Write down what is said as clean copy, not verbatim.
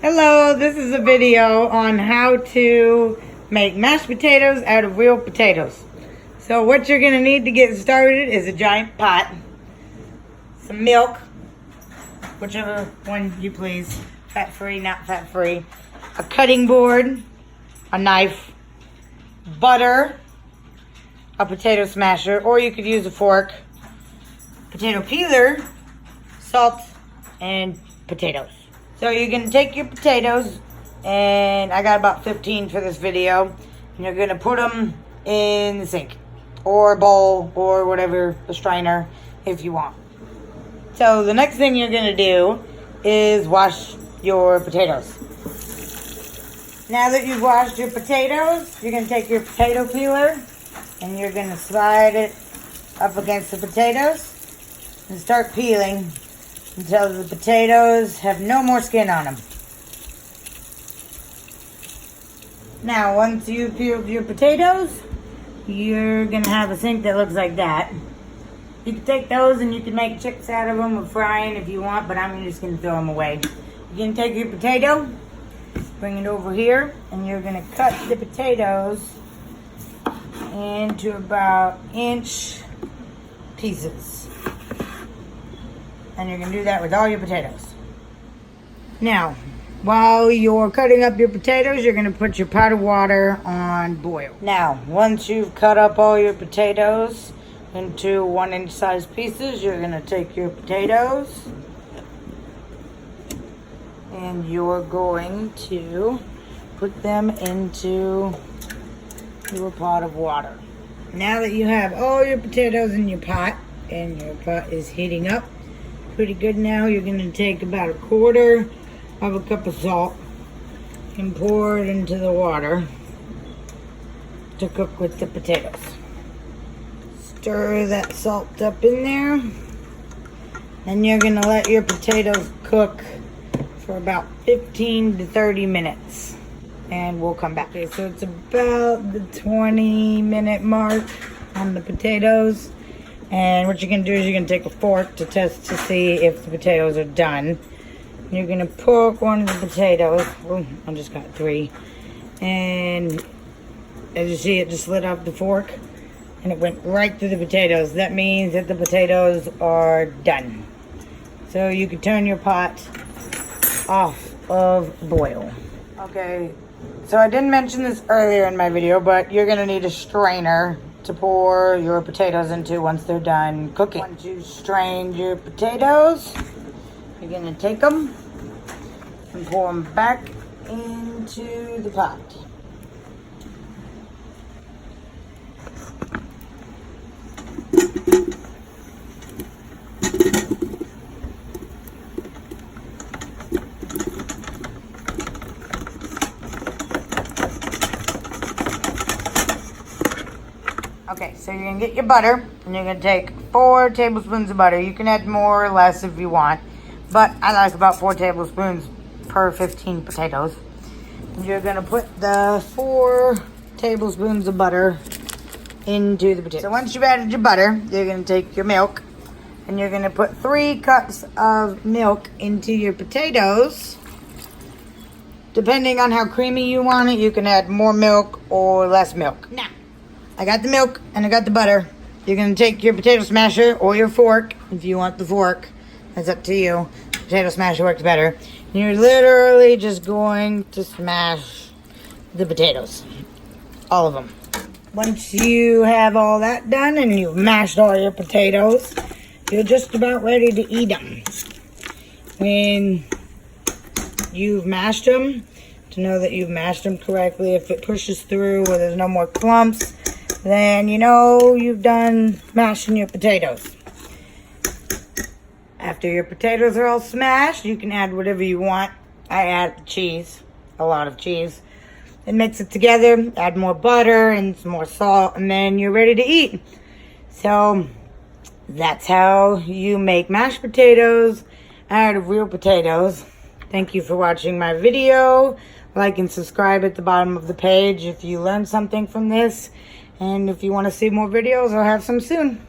Hello, this is a video on how to make mashed potatoes out of real potatoes. So what you're going to need to get started is a giant pot, some milk, whichever one you please, fat-free, not fat-free, a cutting board, a knife, butter, a potato smasher, or you could use a fork, potato peeler, salt, and potatoes. So you're going to take your potatoes, and I got about 15 for this video, and you're going to put them in the sink, or bowl, or whatever, a strainer, if you want. So the next thing you're going to do is wash your potatoes. Now that you've washed your potatoes, you're going to take your potato peeler, and you're going to slide it up against the potatoes, and start peeling until the potatoes have no more skin on them. Now, once you've peeled your potatoes, you're going to have a sink that looks like that. You can take those and you can make chips out of them or frying if you want, but I'm just going to throw them away. You're going to take your potato, bring it over here, and you're going to cut the potatoes into about inch pieces. And you're going to do that with all your potatoes. Now, while you're cutting up your potatoes, you're going to put your pot of water on boil. Now, once you've cut up all your potatoes into 1-inch size pieces, you're going to take your potatoes and you're going to put them into your pot of water. Now that you have all your potatoes in your pot and your pot is heating up pretty good now, you're going to take about 1/4 of a cup of salt and pour it into the water to cook with the potatoes. Stir that salt up in there, and you're going to let your potatoes cook for about 15 to 30 minutes, and we'll come back. Okay, so it's about the 20-minute mark on the potatoes. And what you're going to do is you're going to take a fork to test to see if the potatoes are done. You're going to poke one of the potatoes. Oh, I just got 3. And as you see, it just slid off the fork. And it went right through the potatoes. That means that the potatoes are done. So you can turn your pot off of boil. Okay, so I didn't mention this earlier in my video, but you're going to need a strainer to pour your potatoes into once they're done cooking. Once you've strained your potatoes, you're going to take them and pour them back into the pot. Okay, so you're going to get your butter, and you're going to take 4 tablespoons of butter. You can add more or less if you want, but I like about 4 tablespoons per 15 potatoes. And you're going to put the 4 tablespoons of butter into the potatoes. So once you've added your butter, you're going to take your milk, and you're going to put 3 cups of milk into your potatoes. Depending on how creamy you want it, you can add more milk or less milk. Now, I got the milk and I got the butter. You're going to take your potato smasher or your fork. If you want the fork, that's up to you. Potato smasher works better. And you're literally just going to smash the potatoes. All of them. Once you have all that done and you've mashed all your potatoes, you're just about ready to eat them. When you've mashed them, to know that you've mashed them correctly, if it pushes through or there's no more clumps, then you know you've done mashing your potatoes. After your potatoes are all smashed, you can add whatever you want. I add cheese, a lot of cheese, and mix it together, add more butter and some more salt, and then you're ready to eat. So that's how you make mashed potatoes out of real potatoes. Thank you for watching my video. Like and subscribe at the bottom of the page if you learned something from this. And if you want to see more videos, I'll have some soon.